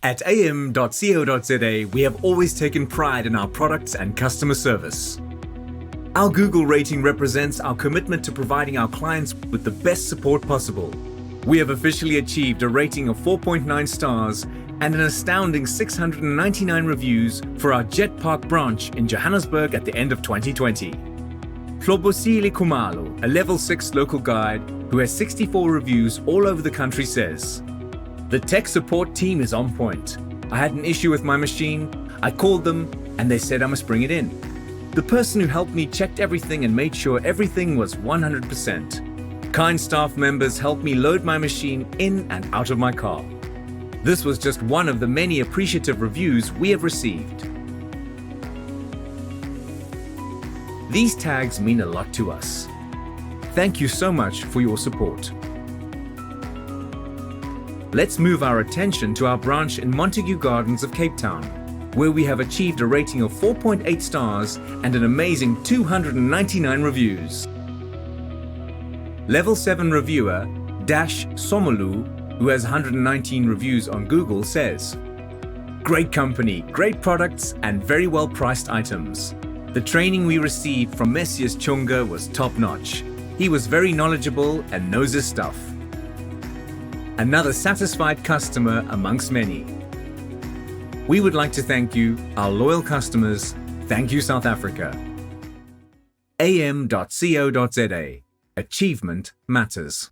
At AM.CO.za, we have always taken pride in our products and customer service. Our Google rating represents our commitment to providing our clients with the best support possible. We have officially achieved a rating of 4.9 stars and an astounding 699 reviews for our Jet Park branch in Johannesburg at the end of 2020. Hlobosile Kumalo, a level 6 local guide who has 64 reviews all over the country, says, "The tech support team is on point. I had an issue with my machine. I called them and they said I must bring it in. The person who helped me checked everything and made sure everything was 100%. Kind staff members helped me load my machine in and out of my car." This was just one of the many appreciative reviews we have received. These tags mean a lot to us. Thank you so much for your support. Let's move our attention to our branch in Montague Gardens of Cape Town, where we have achieved a rating of 4.8 stars and an amazing 299 reviews. Level 7 reviewer Dash Somolu, who has 119 reviews on Google, says, "Great company, great products and very well priced items. The training we received from Messias Chunga was top-notch. He was very knowledgeable and knows his stuff." Another satisfied customer amongst many. We would like to thank you, our loyal customers. Thank you, South Africa. AM.CO.za. Achievement matters.